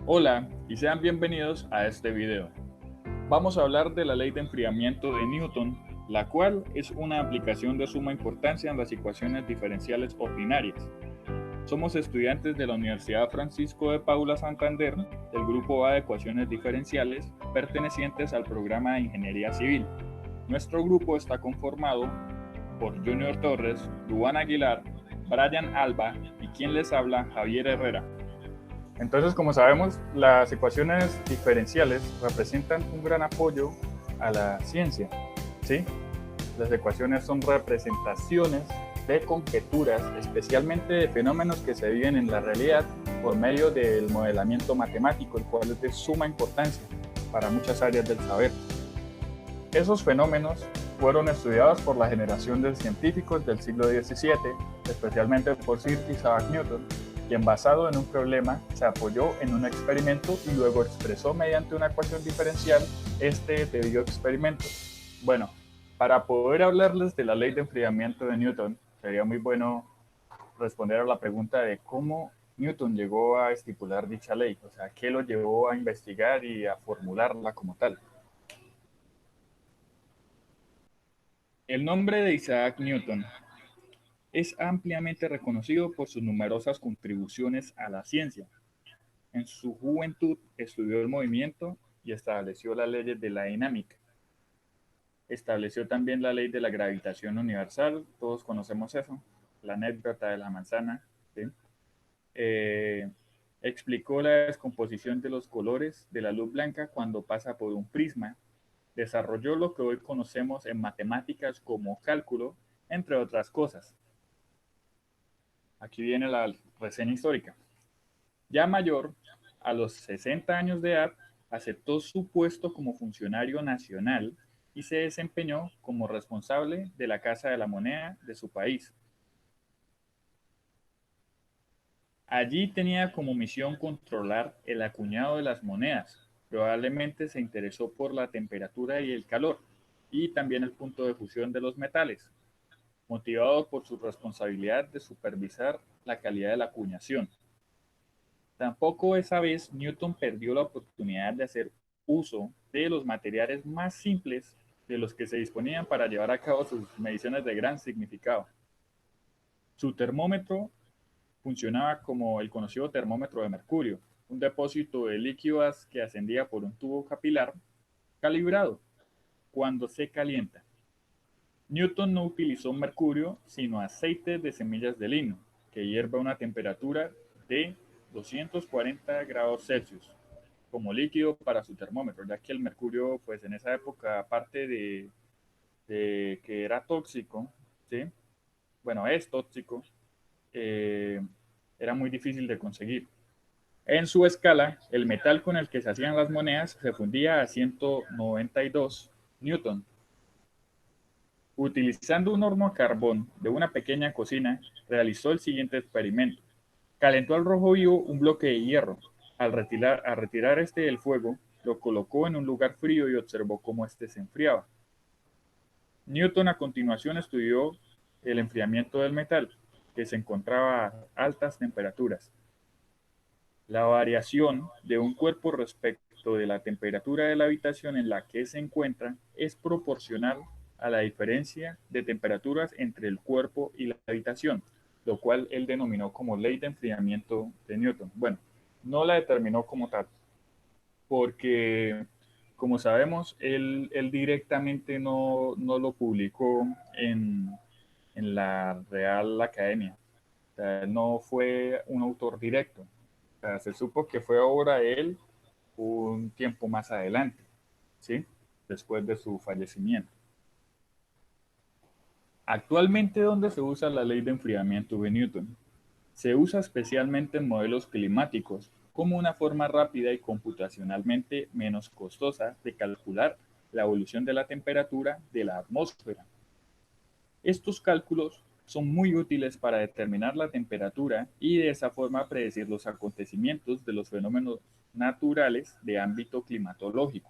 Hola y sean bienvenidos a este video. Vamos a hablar de la ley de enfriamiento de Newton, la cual es una aplicación de suma importancia en las ecuaciones diferenciales ordinarias. Somos estudiantes de la Universidad Francisco de Paula Santander, del grupo A de ecuaciones diferenciales, pertenecientes al programa de Ingeniería Civil. Nuestro grupo está conformado por Junior Torres, Duan Aguilar, Brian Alba y quien les habla, Javier Herrera. Entonces, como sabemos, las ecuaciones diferenciales representan un gran apoyo a la ciencia, ¿sí? Las ecuaciones son representaciones de conjeturas, especialmente de fenómenos que se viven en la realidad por medio del modelamiento matemático, el cual es de suma importancia para muchas áreas del saber. Esos fenómenos fueron estudiados por la generación de científicos del siglo XVII, especialmente por Sir Isaac Newton, quien basado en un problema se apoyó en un experimento y luego expresó mediante una ecuación diferencial este debido experimento. Bueno, para poder hablarles de la ley de enfriamiento de Newton, sería muy bueno responder a la pregunta de cómo Newton llegó a estipular dicha ley, o sea, qué lo llevó a investigar y a formularla como tal. El nombre de Isaac Newton es ampliamente reconocido por sus numerosas contribuciones a la ciencia. En su juventud estudió el movimiento y estableció las leyes de la dinámica. Estableció también la ley de la gravitación universal, todos conocemos eso, la anécdota de la manzana. ¿Sí? Eh, Explicó la descomposición de los colores de la luz blanca cuando pasa por un prisma. Desarrolló lo que hoy conocemos en matemáticas como cálculo, entre otras cosas. Aquí viene la reseña histórica. Ya mayor, a los 60 años de edad, aceptó su puesto como funcionario nacional y se desempeñó como responsable de la Casa de la Moneda de su país. Allí tenía como misión controlar el acuñado de las monedas. Probablemente se interesó por la temperatura y el calor, y también el punto de fusión de los metales, motivado por su responsabilidad de supervisar la calidad de la acuñación. Tampoco esa vez Newton perdió la oportunidad de hacer uso de los materiales más simples de los que se disponían para llevar a cabo sus mediciones de gran significado. Su termómetro funcionaba como el conocido termómetro de mercurio, un depósito de líquidos que ascendía por un tubo capilar calibrado cuando se calienta. Newton no utilizó mercurio, sino aceite de semillas de lino, que hierve a una temperatura de 240 grados Celsius como líquido para su termómetro, ya que el mercurio, pues en esa época, aparte de que era tóxico, ¿sí? Bueno, es tóxico, eh, era muy difícil de conseguir. En su escala, el metal con el que se hacían las monedas se fundía a 192 newton. Utilizando un horno a carbón de una pequeña cocina, realizó el siguiente experimento. Calentó al rojo vivo un bloque de hierro. Al retirar este del fuego, lo colocó en un lugar frío y observó cómo este se enfriaba. Newton a continuación estudió el enfriamiento del metal, que se encontraba a altas temperaturas. La variación de un cuerpo respecto de la temperatura de la habitación en la que se encuentra es proporcional a la diferencia de temperaturas entre el cuerpo y la habitación, lo cual él denominó como ley de enfriamiento de Newton. Bueno, no la determinó como tal, porque como sabemos, él directamente no lo publicó en la Real Academia. O sea, él no fue un autor directo. O sea, se supo que fue obra de él un tiempo más adelante, ¿sí? Después de su fallecimiento. Actualmente, ¿dónde se usa la ley de enfriamiento de Newton? Se usa especialmente en modelos climáticos como una forma rápida y computacionalmente menos costosa de calcular la evolución de la temperatura de la atmósfera. Estos cálculos son muy útiles para determinar la temperatura y de esa forma predecir los acontecimientos de los fenómenos naturales de ámbito climatológico.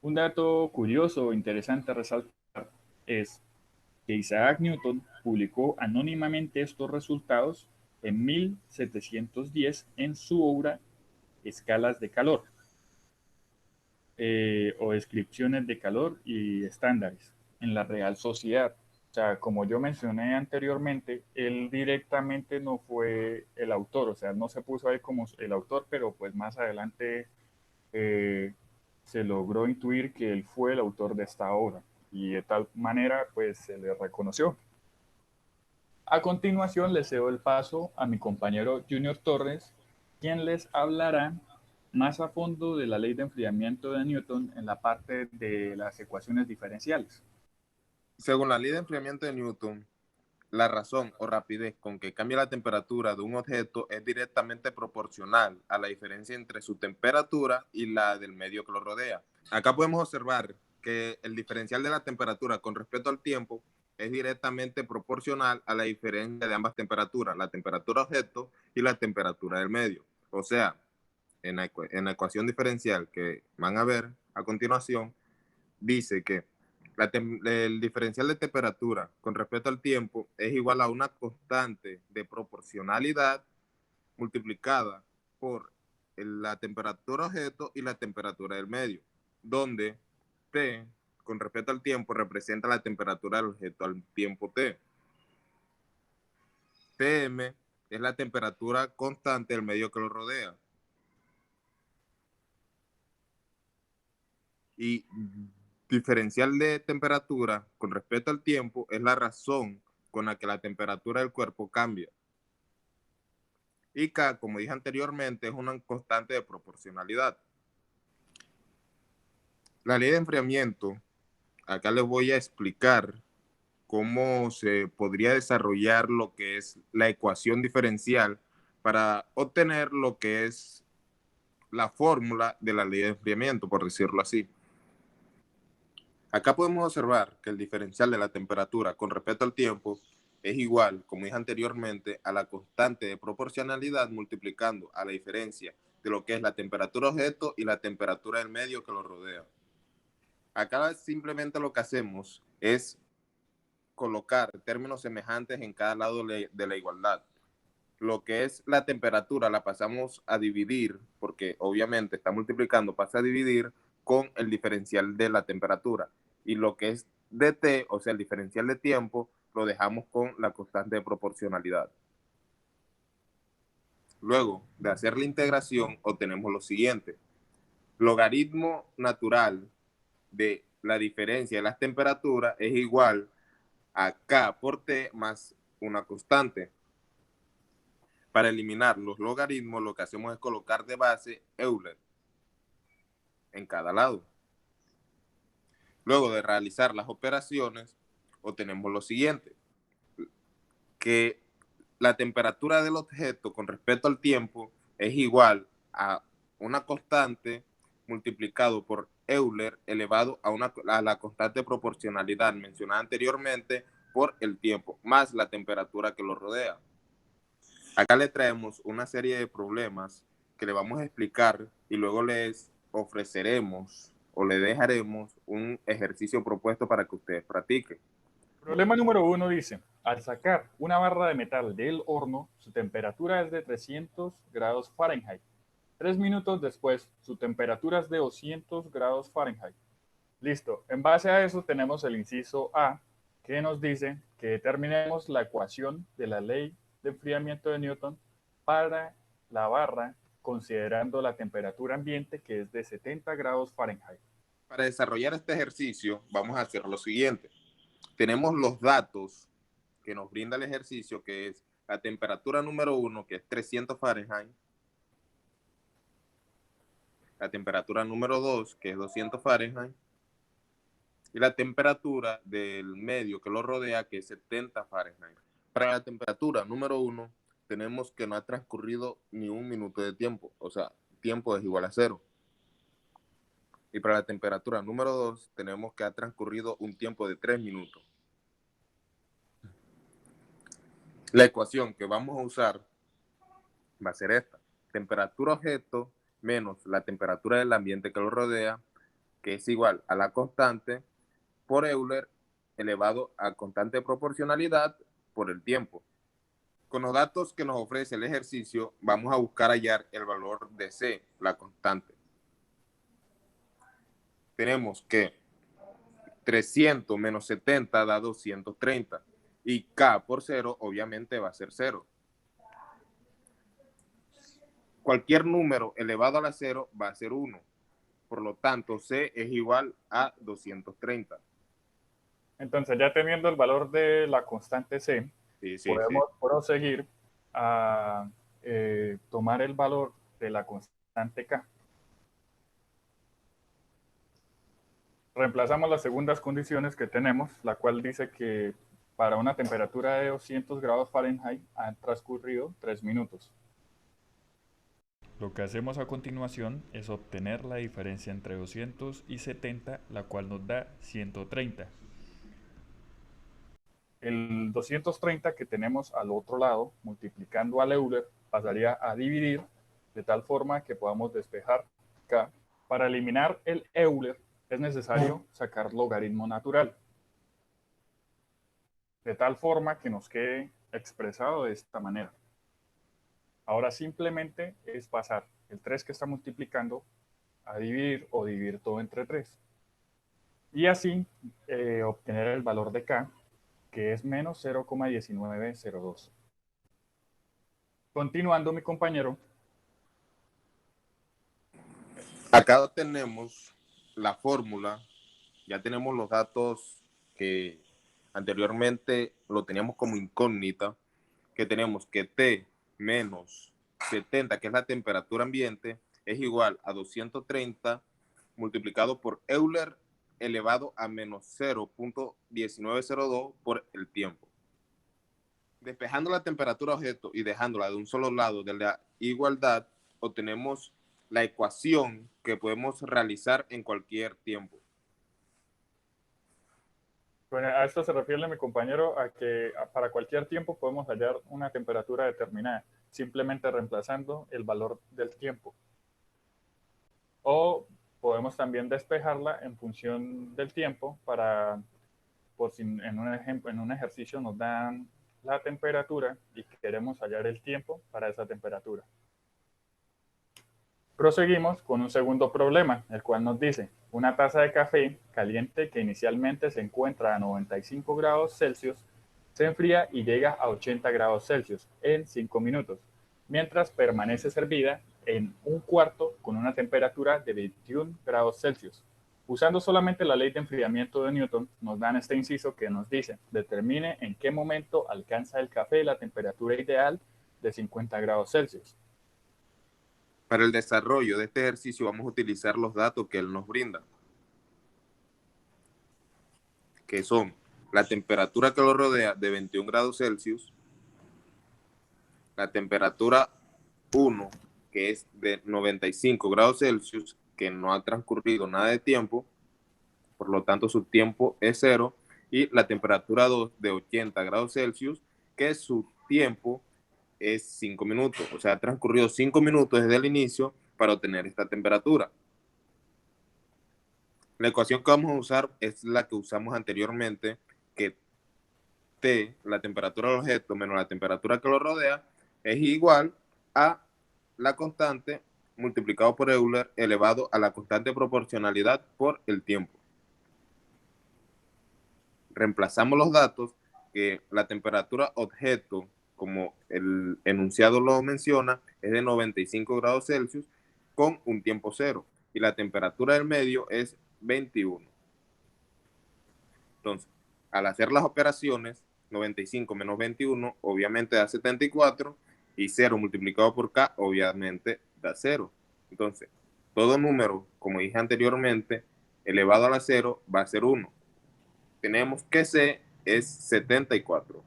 Un dato curioso o interesante a resaltar es que Isaac Newton publicó anónimamente estos resultados en 1710 en su obra Escalas de calor o descripciones de calor y estándares en la Real Sociedad. O sea, como yo mencioné anteriormente, él directamente no fue el autor, o sea, no se puso ahí como el autor, pero pues más adelante eh, se logró intuir que él fue el autor de esta obra y de tal manera pues se le reconoció. A continuación le cedo el paso a mi compañero Junior Torres, quien les hablará más a fondo de la ley de enfriamiento de Newton en la parte de las ecuaciones diferenciales. Según la ley de enfriamiento de Newton, la razón o rapidez con que cambia la temperatura de un objeto es directamente proporcional a la diferencia entre su temperatura y la del medio que lo rodea. Acá podemos observar que el diferencial de la temperatura con respecto al tiempo es directamente proporcional a la diferencia de ambas temperaturas, la temperatura objeto y la temperatura del medio. O sea, en la ecuación diferencial que van a ver a continuación, dice que el diferencial de temperatura con respecto al tiempo es igual a una constante de proporcionalidad multiplicada por la temperatura objeto y la temperatura del medio, donde T con respecto al tiempo representa la temperatura del objeto al tiempo T. Tm es la temperatura constante del medio que lo rodea. Y diferencial de temperatura con respecto al tiempo es la razón con la que la temperatura del cuerpo cambia. Y K, como dije anteriormente, es una constante de proporcionalidad. La ley de enfriamiento, acá les voy a explicar cómo se podría desarrollar lo que es la ecuación diferencial para obtener lo que es la fórmula de la ley de enfriamiento, por decirlo así. Acá podemos observar que el diferencial de la temperatura con respecto al tiempo es igual, como dije anteriormente, a la constante de proporcionalidad multiplicando a la diferencia de lo que es la temperatura objeto y la temperatura del medio que lo rodea. Acá simplemente lo que hacemos es colocar términos semejantes en cada lado de la igualdad. Lo que es la temperatura la pasamos a dividir, porque obviamente está multiplicando, pasa a dividir con el diferencial de la temperatura. Y lo que es dt, o sea, el diferencial de tiempo, lo dejamos con la constante de proporcionalidad. Luego de hacer la integración, obtenemos lo siguiente. Logaritmo natural de la diferencia de las temperaturas es igual a K por T más una constante. Para eliminar los logaritmos, lo que hacemos es colocar de base Euler en cada lado. Luego de realizar las operaciones, obtenemos lo siguiente, que la temperatura del objeto con respecto al tiempo es igual a una constante multiplicado por Euler elevado a la constante de proporcionalidad mencionada anteriormente por el tiempo, más la temperatura que lo rodea. Acá le traemos una serie de problemas que le vamos a explicar y luego les ofreceremos o le dejaremos un ejercicio propuesto para que ustedes practiquen. Problema número 1 dice, al sacar una barra de metal del horno, su temperatura es de 300 grados Fahrenheit. 3 minutos después, su temperatura es de 200 grados Fahrenheit. Listo. En base a eso tenemos el inciso A, que nos dice que determinemos la ecuación de la ley de enfriamiento de Newton para la barra considerando la temperatura ambiente que es de 70 grados Fahrenheit. Para desarrollar este ejercicio vamos a hacer lo siguiente. Tenemos los datos que nos brinda el ejercicio, que es la temperatura número 1, que es 300 Fahrenheit, la temperatura número 2, que es 200 Fahrenheit, y la temperatura del medio que lo rodea, que es 70 Fahrenheit. Para la temperatura número 1, tenemos que no ha transcurrido ni un minuto de tiempo, o sea, tiempo es igual a 0. Y para la temperatura número 2, tenemos que ha transcurrido un tiempo de 3 minutos. La ecuación que vamos a usar va a ser esta. Temperatura objeto menos la temperatura del ambiente que lo rodea, que es igual a la constante por Euler elevado a constante de proporcionalidad por el tiempo. Con los datos que nos ofrece el ejercicio, vamos a buscar hallar el valor de C, la constante. Tenemos que 300 menos 70 da 230 y K por 0 obviamente va a ser 0. Cualquier número elevado a la 0 va a ser 1. Por lo tanto, C es igual a 230. Entonces, ya teniendo el valor de la constante C, Sí. podemos proseguir a tomar el valor de la constante K. Reemplazamos las segundas condiciones que tenemos, la cual dice que para una temperatura de 200 grados Fahrenheit han transcurrido 3 minutos. Lo que hacemos a continuación es obtener la diferencia entre 200 y 70, la cual nos da 130. El 230 que tenemos al otro lado, multiplicando al Euler, pasaría a dividir de tal forma que podamos despejar K. Para eliminar el Euler es necesario sacar logaritmo natural, de tal forma que nos quede expresado de esta manera. Ahora simplemente es pasar el 3 que está multiplicando a dividir o dividir todo entre 3. Y así obtener el valor de K, que es menos 0,1902. Continuando, mi compañero. Acá tenemos la fórmula, ya tenemos los datos que anteriormente lo teníamos como incógnita, que tenemos que T menos 70, que es la temperatura ambiente, es igual a 230 multiplicado por Euler elevado a menos 0.1902 por el tiempo. Despejando la temperatura objeto y dejándola de un solo lado de la igualdad, obtenemos la ecuación que podemos realizar en cualquier tiempo. Bueno, a esto se refiere mi compañero a que para cualquier tiempo podemos hallar una temperatura determinada, simplemente reemplazando el valor del tiempo. O podemos también despejarla en función del tiempo para, por si en un ejemplo, en un ejercicio nos dan la temperatura y queremos hallar el tiempo para esa temperatura. Proseguimos con un segundo problema, el cual nos dice, una taza de café caliente que inicialmente se encuentra a 95 grados Celsius se enfría y llega a 80 grados Celsius en 5 minutos, mientras permanece servida en un cuarto con una temperatura de 21 grados Celsius. Usando solamente la ley de enfriamiento de Newton, nos dan este inciso que nos dice, determine en qué momento alcanza el café la temperatura ideal de 50 grados Celsius. Para el desarrollo de este ejercicio vamos a utilizar los datos que él nos brinda, que son la temperatura que lo rodea de 21 grados Celsius, la temperatura 1, que es de 95 grados Celsius, que no ha transcurrido nada de tiempo, por lo tanto su tiempo es 0, y la temperatura 2 de 80 grados Celsius, que su tiempo es 5 minutos, o sea, ha transcurrido 5 minutos desde el inicio para obtener esta temperatura. La ecuación que vamos a usar es la que usamos anteriormente, que T, la temperatura del objeto menos la temperatura que lo rodea, es igual a la constante multiplicado por Euler elevado a la constante de proporcionalidad por el tiempo. Reemplazamos los datos, que la temperatura objeto, como el enunciado lo menciona, es de 95 grados Celsius con un tiempo cero, y la temperatura del medio es 21. Entonces, al hacer las operaciones, 95 menos 21 obviamente da 74, y 0 multiplicado por K obviamente da 0. Entonces, todo número, como dije anteriormente, elevado a la 0 va a ser 1. Tenemos que C es 74.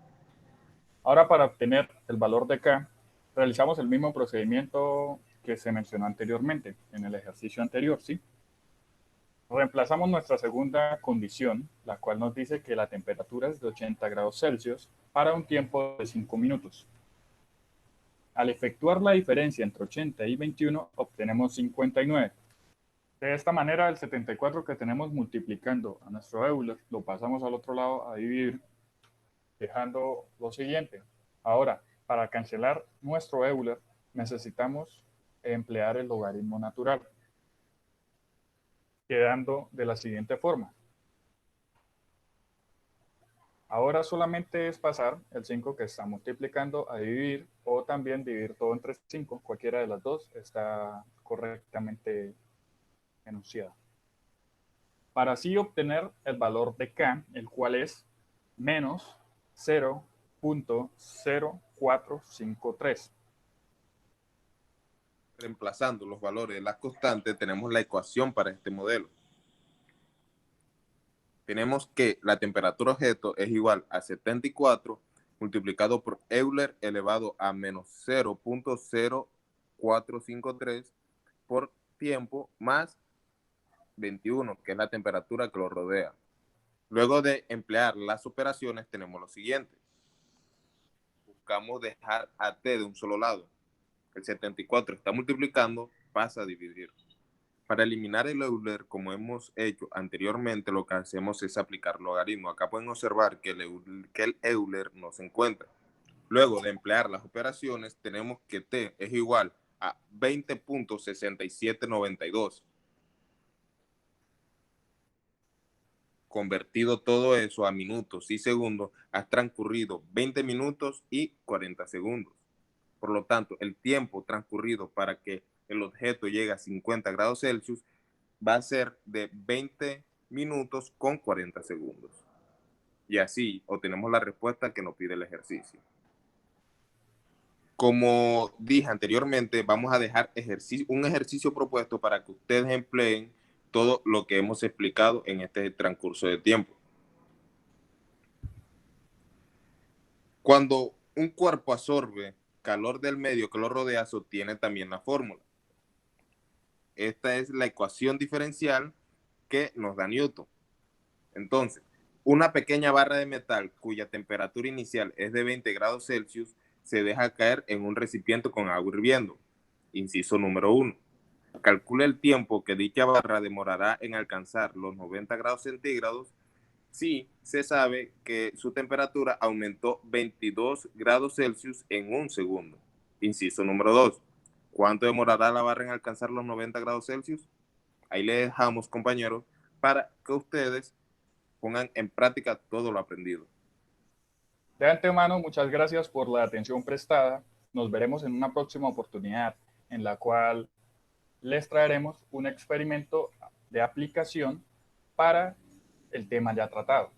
Ahora, para obtener el valor de K, realizamos el mismo procedimiento que se mencionó anteriormente, en el ejercicio anterior, ¿sí? Reemplazamos nuestra segunda condición, la cual nos dice que la temperatura es de 80 grados Celsius para un tiempo de 5 minutos. Al efectuar la diferencia entre 80 y 21, obtenemos 59. De esta manera, el 74 que tenemos multiplicando a nuestro Euler, lo pasamos al otro lado a dividir, dejando lo siguiente. Ahora, para cancelar nuestro Euler necesitamos emplear el logaritmo natural, quedando de la siguiente forma. Ahora solamente es pasar el 5 que está multiplicando a dividir, o también dividir todo entre 5, cualquiera de las dos está correctamente enunciada. Para así obtener el valor de K, el cual es menos 0.0453. Reemplazando los valores de las constantes, tenemos la ecuación para este modelo. Tenemos que la temperatura objeto es igual a 74 multiplicado por Euler elevado a menos 0.0453 por tiempo más 21, que es la temperatura que lo rodea. Luego de emplear las operaciones tenemos lo siguiente. Buscamos dejar a t de un solo lado. El 74 está multiplicando, pasa a dividir. Para eliminar el Euler, como hemos hecho anteriormente, lo que hacemos es aplicar logaritmo. Acá pueden observar que el Euler no se encuentra. Luego de emplear las operaciones, tenemos que t es igual a 20.6792. Convertido todo eso a minutos y segundos, ha transcurrido 20 minutos y 40 segundos. Por lo tanto, el tiempo transcurrido para que el objeto llegue a 50 grados Celsius va a ser de 20 minutos con 40 segundos. Y así obtenemos la respuesta que nos pide el ejercicio. Como dije anteriormente, vamos a dejar un ejercicio propuesto para que ustedes empleen todo lo que hemos explicado en este transcurso de tiempo. Cuando un cuerpo absorbe calor del medio que lo rodea, se obtiene también la fórmula. Esta es la ecuación diferencial que nos da Newton. Entonces, una pequeña barra de metal cuya temperatura inicial es de 20 grados Celsius se deja caer en un recipiente con agua hirviendo. Inciso número 1. Calcula el tiempo que dicha barra demorará en alcanzar los 90 grados centígrados si se sabe que su temperatura aumentó 22 grados Celsius en un segundo. Inciso número 2. ¿Cuánto demorará la barra en alcanzar los 90 grados Celsius? Ahí le dejamos, compañeros, para que ustedes pongan en práctica todo lo aprendido. De antemano, muchas gracias por la atención prestada. Nos veremos en una próxima oportunidad en la cual les traeremos un experimento de aplicación para el tema ya tratado.